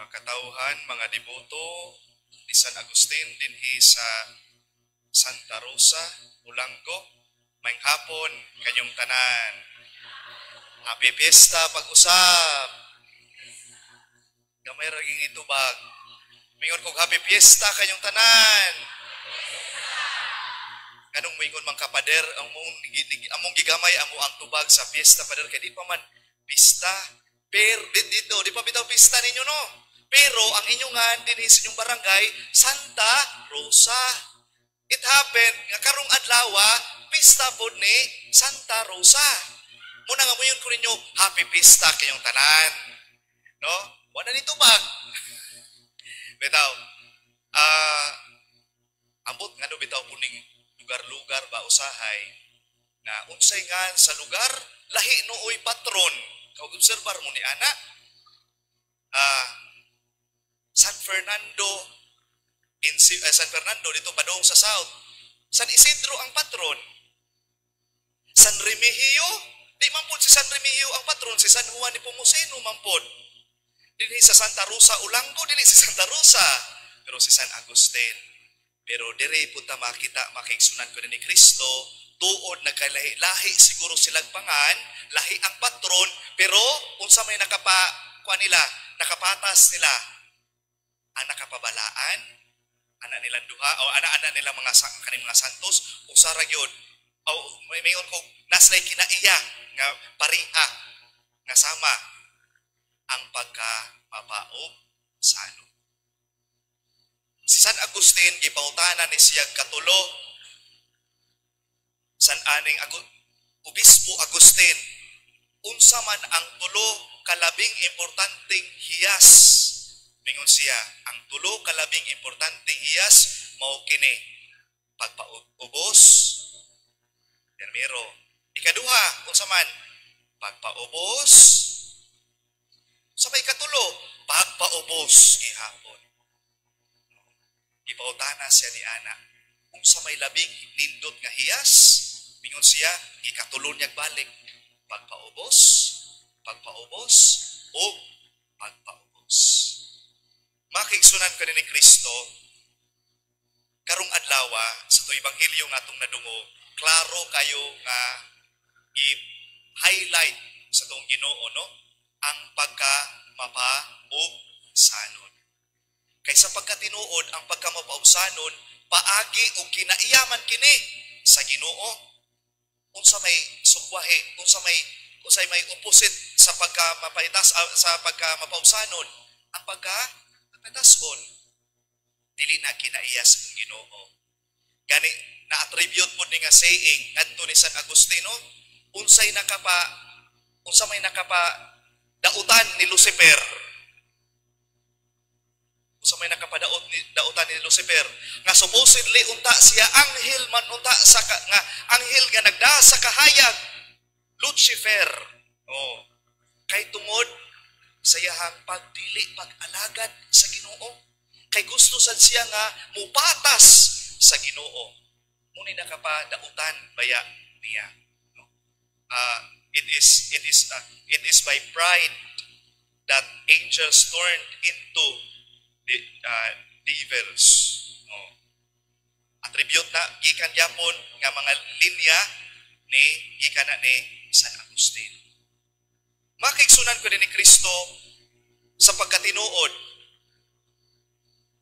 Mga katauhan, mga deboto ni San Agustin dinhi sa Santa Rosa, Olanggo, maayong hapon kanyong tanan. Happy Fiesta pag-usap. Gamay raging itubag. Mingon kog Happy Fiesta kanyong tanan. Kanong mingon mang kapader among gigamay amo ang tubag sa fiesta pader kay di pa man pista. Pero dito, di pa bitaw pista ninyo no. Pero ang inyongan dinhi sa inyong barangay Santa Rosa. It happened nga karong adlaw pista pod ni Santa Rosa. Muna nga moyon ko ninyo Happy Fiesta kayong tanan. No? Wala ni tubag. Bitaw. Ambot nga do bitaw puning lugar-lugar ba usahay na unsay nga sa lugar lahi nooy patron. Kung observar mo ni ana, San Fernando San Fernando dito padong sa south. San Isidro ang patron. San Remigio, di man pod si San Remigio ang patron, si San Juan Nepomuceno man pod. Dinhi sa Santa Rosa Olanggo dili si Santa Rosa, pero si San Agustin. Pero dire pud ta makita makigsunan ko ni Kristo, tuod nagkalahi-lahi siguro silang pangan, lahi ang patron, pero unsa may nakapatas nila, ang nakapabalaan, ana nilang duha, o ana nila kaning mga santos, usara gyud. O mayon ko naslay kinaiya nga pariha nga sama ang pagkapapaog sano. Si San Agustin gipautanan ni siyang katulo San aning Obispo Agustin, unsa man ang tulo kalabing importanteng hiyas. Mingon siya, ang tulo kalabing importanteng hiyas mao kini pagpaubos, termero. Ikaduha, unsa man pagpaubos. Sa may katulo, pagpaubos gihapon. Ipautana siya ni ana. Unsa may labing nindot nga hiyas, mingon siya, ikatulon niyag balik. Pagpaubos, o pagpaubos. Makigsunan ka ni Kristo, karong adlawa, sa to ebanghelyo nga itong nadungo, klaro kayo nga i-highlight sa itong Ginoo, no? Ang pagka-mapaubsanon. Kaysa pagkatinuod, ang pagka-mapaubsanon, paagi o kinaiyaman kini sa Ginoo. Unsa may sukwahe, unsa may opposite sa pagkamapaitas sa pagkamapaubsanon, ang pagkamapaitas-on dili na kinaiya sa Ginoo. Gani na attribute mo ni nga saying ngadto ni San Agustino, unsa may nakapa dautan ni Lucifer. Unsa may dautan ni Lucifer nga supposedly unta siya anghel man unta sa nga anghel nga nagdaa sa kahayag, Lucifer. Oh, kay tungod sa iyang pagdili pag-alagad sa Ginoo, kay gusto sad siya nga mupatas sa Ginoo. Muni nakapadautan baya niya. No? It is by pride that angels turned into devils. Oh. Attribute na gikan gyapon nga mga linya ni gikan na ni San Agustin. Makigsunan ko din ni Kristo sa pagkatinuod.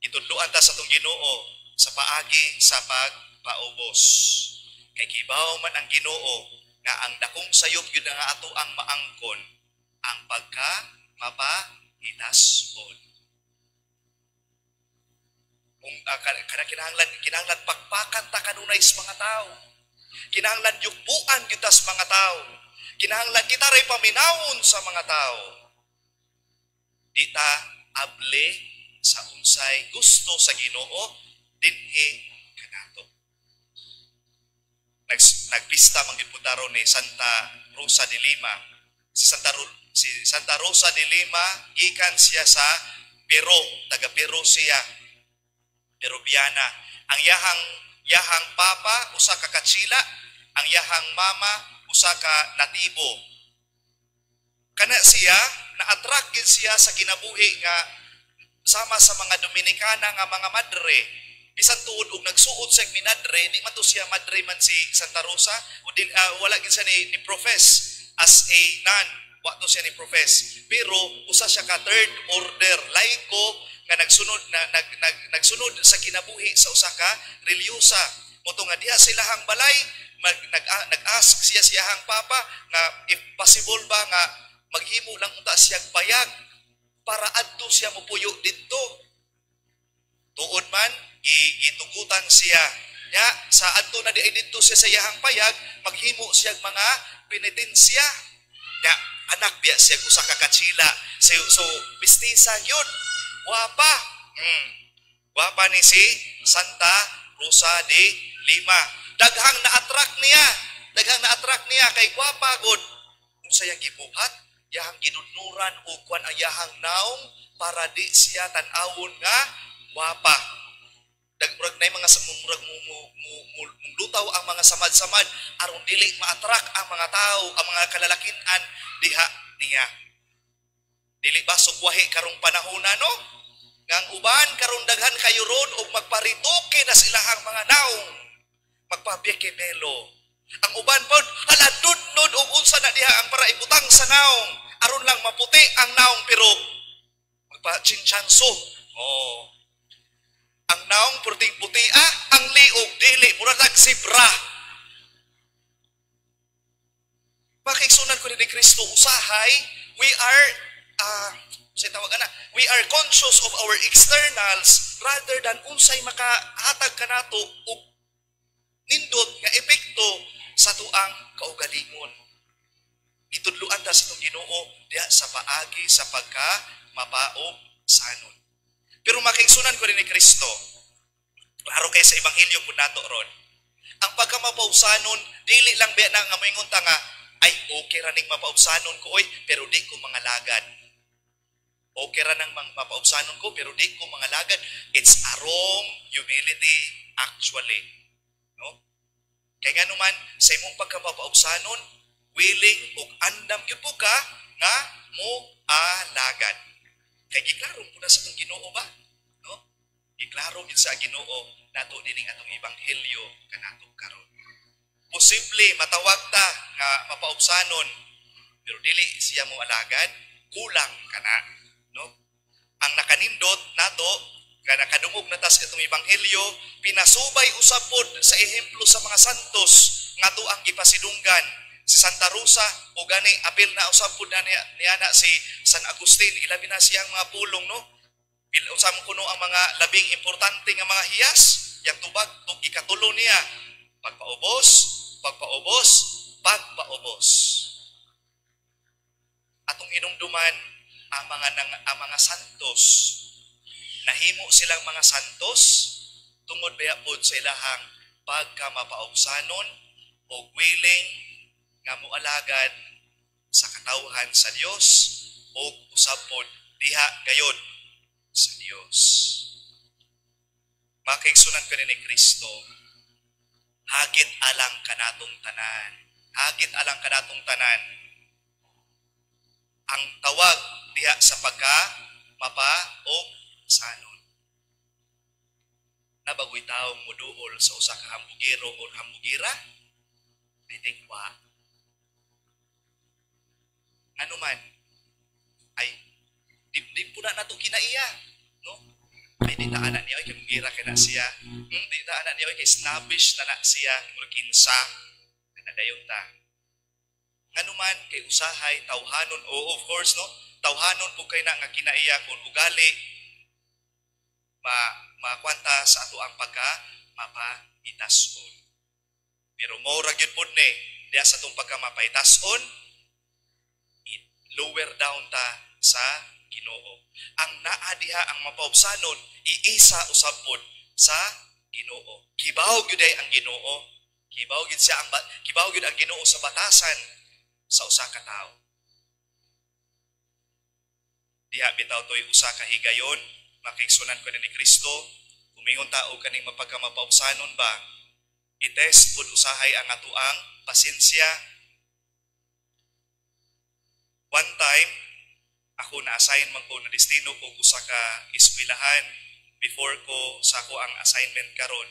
Itudloan ta sa tong Ginoo sa paagi sa pagpaubos. Kay kibaw man ang Ginoo nga ang dakong sayop gyud nga ato ang maangkon ang pagka-mapahitason. Kung kinahanglan pagpakan ta kanunay sa mga tao. Kinahanglan yugbuan kita sa mga tao. Kinahanglan kita ray paminawon sa mga tao. Di ta able sa unsay gusto sa Ginoo dinhi kanato. Nagpista man gid putaro ni Santa Rosa de Lima. Si Santa Rosa de Lima gikan siya sa Peru, taga Peru siya. Peruviana. Ang yahang papa usa ka Katsila, ang yahang mama usa ka Natibo. Kana siya na-attract gid siya sa kinabuhi nga sama sa mga Dominikana nga mga madre, bisan tuod og nagsuot sa minadre, di man to siya madre man si Santa Rosa, o din, wala gid siya ni profess as a nun, wa to siya ni profess. Pero usa siya ka third order laiko nga nagsunod nagsunod sa kinabuhi sa usa ka relyosa. Moto nga diha silahang balay nag-ask siya siyahang papa nga if possible ba nga maghimo lang unta siyang payag para adto siya mopuyo didto. Tuod man gitugutan siya. Ya, sa adto na di didto siya sa iyahang payag, maghimo siyang mga penitensya. Ya, anak biya siya usa ka katsila. So mestiza yun. Wapa. Wapa ni si Santa Rosa de Lima. Daghang na-attract niya kay gwapa god. Kung sayang gibuhat, yahang ginudnuran o kwan ang yahang naong para di siya tan-awon nga wapa. Dagmurag na yung mga lutaw ang mga samad-samad aron dili ma-attract ang mga tao, ang mga kalalakinan diha niya. Dili ba sukwahi karong panahon no? Ngang uban karon daghan kayo ron og magparituke na silahang mga naong magpabiyekemelo. Ang uban pod hala dudnod og unsa na diha ang para ibutang sa naong aron lang maputi ang naong pero magpa-chinchanso. Oh. Ang naong puting-puti ang liog dili mura tag sibra. Pakigsunan ko ni Kristo usahay, we are we are conscious of our externals rather than unsay makahatag kanato og nindot nga epekto sa tuang kaugalingon. Itudluan ta sa itong Ginoo diha sa paagi sa pagka mapaog sanon. Pero makigsunan ko rin ni Kristo, klaro kay sa Ebanghelyo po nato ron, ang pagkamapausanon, dili lang biya na nga moingon ta nga, ay okay ra ning mapausanon ko, oy, pero di ko mga lagad. Okay ra nang mapausanon ko, pero di ko mga lagad. It's a wrong humility, actually. No? Kaya nga naman, sa imong pagkamapausanon, willing ug andam gyud po ka nga mo alagad. Kaya giklaro po na sa itong Ginoo ba? No? Giklaro gid sa Ginoo nato dining atong Ebanghelyo kanato karon. Posible matawag ta nga mapaubsanon pero dili siya mo alagad, kulang kana, no? Ang nakanindot nato nga nakadungog na ta sa itong Ebanghelyo, pinasubay usab pod sa ehemplo sa mga santos ngadto ang gipasidunggan. Si Santa Rosa o gani apil na usab pud niya si San Agustin, ilabi na siyang mga pulong, no? Usab kuno ang mga labing importante nga mga hiyas, yang tubag ug ikatulo niya, pagpaubos, pagpaubos, pagpaubos. Atong inungduman ang mga santos. Nahimo silang mga santos tungod baya pod sa ilahang pagkamapaubsanon o willing nga moalagad sa katawhan sa Dios o usab pod diha gayud sa Dios. Makaigsunan ka ni Kristo, hagit alang kanatong tanan. Hagit alang kanatong tanan. Ang tawag diha sa pagka mapa o sanon. Nabagoy taong muduol sa usa ka hambugero o hambugira? I think wa. Ano man, ay, di po na nato kinaiya, no? Ay, di na anak niya, ay, kamugira ka na siya. Di na anak niya, ay, kay snobbish na siya, mulaginsa, na dayon ta. Ano man, kay usahay, tawhanon, of course, no? Tawhanon po kayo na nga kinaiya kung ugali, makwanta sa ato ang pagka, mapaitason. Pero mora gyud pod ni, diya sa itong pagka mapaitason, lower down ta sa Ginoo. Ang naa diha ang mapaubsanon, iisa usab pod sa Ginoo. Kibaw gyud ang Ginoo. Kibaw gyud ang Ginoo sa batasan sa usa ka tawo. Diha bitaw toy usa ka higayon, makigsunan ko ni Kristo, umingon ta og kaning mapagkamapaubsanon ba? I-test pod usahay ang atuang pasensya. One time, ako na-assign man ko, na destino ko sa ka eskwelahan before ko sa ako ang assignment karon.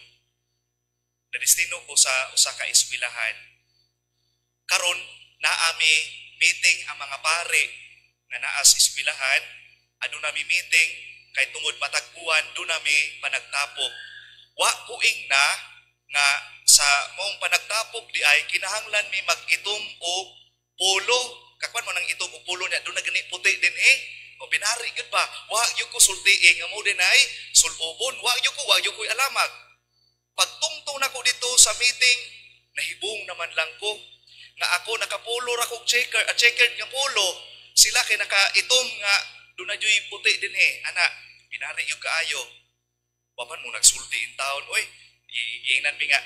Na destino ko sa usa ka eskwelahan. Karon naami meeting ang mga pare nga naa sa eskwelahan, ano nami meeting kay tungod matagpuan do nami panagtapok. Wa kuing na nga sa maong panagtapok di ay kinahanglan mi mag-itom og polo. Kakwan mo nang itom og polo niya do na gani puti din o binari gud ba? Wa gyud ko sultiing nga mo din ay sulubon. Wa gyud ko alamag. Pagtungtong nako dito sa meeting, nahibong naman lang ko nga ako nakapolo ra kog checkered nga polo. Sila kay naka-itom nga do na joy puti din ana. Binari yung kaayo. Waman mo nagsulti in town. Oy, iingnan mi nga.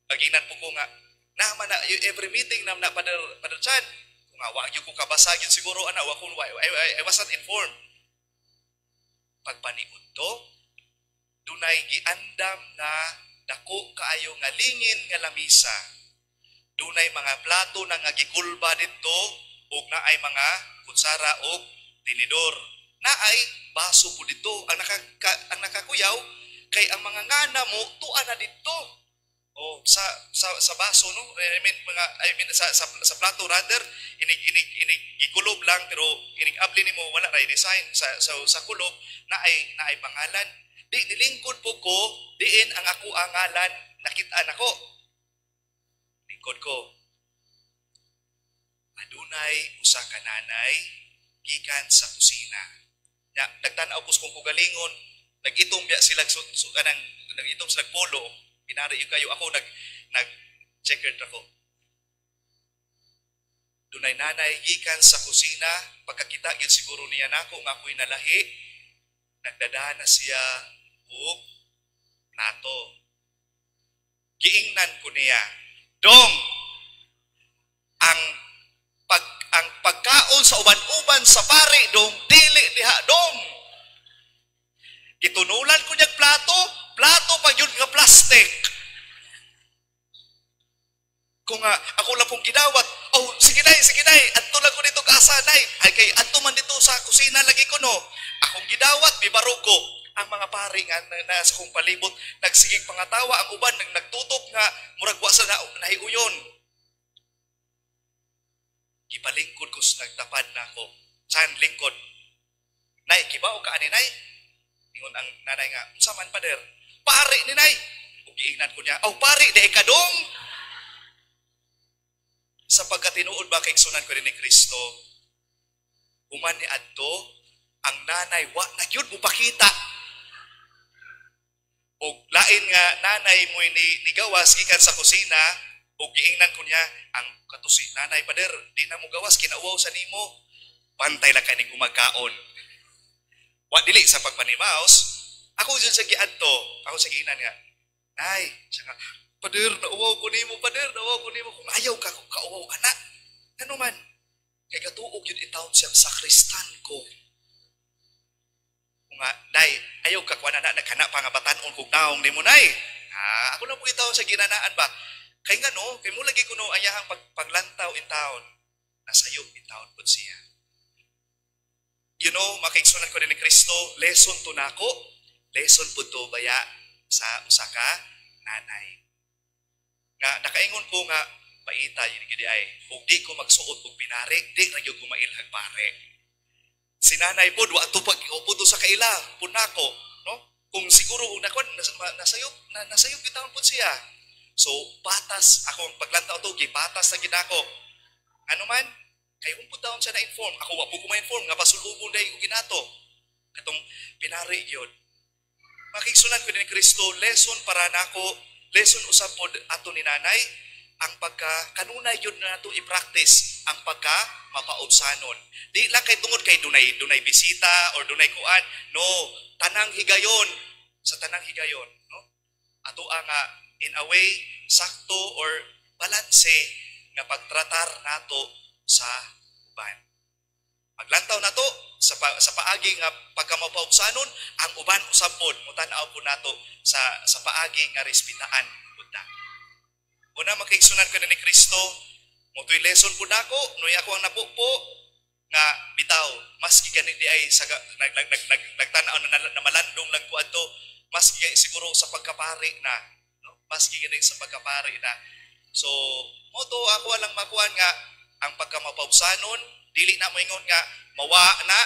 Pag-ingnan po ko nga, naman na, every meeting na padarchan. Kung nga, wag yung ko kabasa, yun siguro, I was not informed. Pagpaniod to, dunay giandam na dako kaayo nga lingin nga lamisa. Dunay mga plato na nga gikulba dito, ug naay mga kutsara ug tinidor. Naay baso po dito ang nakakuyaw kay ang mga ngana mo tuan na dito o sa baso no I mean sa plato rather inig gikulob lang pero inig abli nimo wala ray design sa kulob naay pangalan di dilingkod po ko diin ang ako ang ngalan nakita nako lingkod ko adunay usa ka nanay gikan sa kusina. Ya, nagtanaw ko kung kugalingon, nag-itom biya sila nag-itom sila polo, pinari yung kayo ako nag-checkered ako. Dunay nanay gikan sa kusina, pagkakita gyud siguro niya nako nga ako'y nalahi, nagdadana siya og nato. Giingnan ko niya, Dong, ang pagkaon sa uban-uban sa pare dong dili diha dong. Gitunulan ko niyag plato pa yun nga plastic. Kung ako lang pong gidawat, oh sige nay, adto lang ko dito kaasa nay. Ay kay adto man dito sa kusina lagi ko no. Akong gidawat bibaro ko. Ang mga pare nga nasa kong palibot nagsigig pangatawa ang uban nagtutok nga murag wa sa nahiuyon. Ipalingkod ko sa nagtapad na ako. Saan lingkod? Nay, kibaw ka ani nay? Ingon ang nanay nga, unsa man pader? Pare ni nay. Ug giingnan ko niya, "Oh, pare di ka dong." Sa pagkatinuod ba kay sunan ko ni Kristo, human ni adto ang nanay wa na gyud mo pakita. Og lain nga nanay mo ni gawas gikan sa kusina, o giingnan ko niya, ang katusi, nanay, pader, di na mo gawas, kinauwaw sa nimo. Pantay lang ka ni kumagkaon. Wa dili sa pagpanimaos, ako dyan sa giadto, ako sa giingnan nga, nay, siya nga, pader, nauwaw ko nimo, kung ayaw ka, kung kauwaw ka na. Ano man, kay katuog yun itaon siyang sakristan ko. Kung nga, nay, ayaw ka, kuha na naghanap pa nga batanon kung naong nimo, nay. Ako na po itaon sa ginanaan ba? Kay nga no, kay mo lagi ko no ayahang paglantaw in town, nasayop in town po siya. You know, makaigsunan ko ni Kristo, lesson to nako, lesson po to baya sa usa ka nanay. Nga, nakaingon ko nga, paita yun gidi ay, kung di ko magsuot og pinari, di ra gyud ko mailhag pare. Si nanay po, wa to pag-iupo to sa kaila, punako, no? Kung siguro unakon nasayop bitaw po siya. So, patas akong paglantaw to, patas na ginako. Ano man, kay umpod taon siya na-inform. Ako wa po ko ma-inform, nga pasulubon dahil ko ginato. Katong pinari yun. Makiksunan ko ni Kristo, lesson para nako, lesson usap po ato ni nanay, ang kanunay yun na ito i-practice, ang mapaubsanon. Di lang kay tungod kay dunay bisita or dunay kuan. No, tanang higayon. Sa tanang higayon. No? Ato ang in a way, sakto or balanse nga pagtratar nato sa uban. Maglantaw nato sa paagi nga pagkamapaubsanon, ang uban usab pod mutanaw po nato sa paagi nga respetaan buta. Una makigsunan ko ni Kristo, motoy lesson po nako, noy ako ang napupo, nga bitaw maski gani di ay sa nagtanaw na malandong lang ko adto, maski siguro sa pagkapari na, no? Maski gani sa pagkapari na. So mo to ako lang makuan nga ang pagkamapawsanon dili na moingon nga mawa na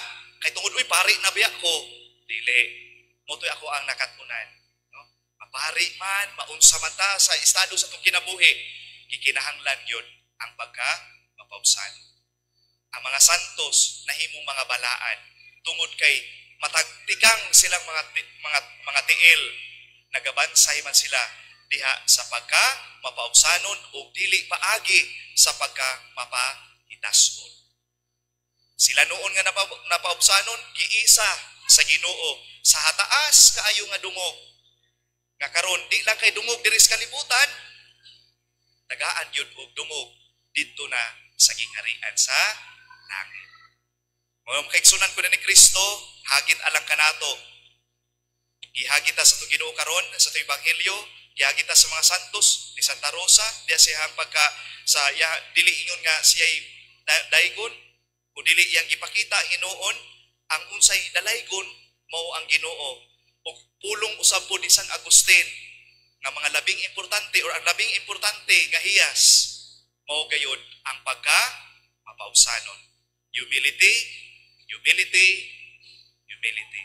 kay tungod uy pari na biya ko, dili mo to ako ang nakatunan, no? Mapari man maunsa man ta sa estado sa tong kinabuhi, gikinahanglan yun ang pagkamapawsanon. Ang mga santos nahimong mga balaan tungod kay matagtikang silang mga tiil, nagabansay man sila diha sa pagka mapaubsanon o dili paagi sa pagka mapahitason. Sila noon nga napaubsanon giisa sa Ginoo sa hataas kaayo nga dungog. Nga karon di lang kay dungog diri sa kalibutan, tagaan yun og dungog dito na sa gingharian sa langit. Mga kaiksunan ko na ni Kristo, hagit alang kanato. Gihagit ta sa itong Ginoo karon sa itong Ebanghelyo, gihagit ta sa mga santos ni Santa Rosa, diya siya pagka sa dili ingon nga siya'y daygon, o dili iyang ipakita hinuon, ang unsay dalaygon mao ang Ginoo. O pulong usab po ni San Agustin nga mga labing importante or ang labing importante nga hiyas mao gayud ang pagka mapausanon. Humility, humility, humility.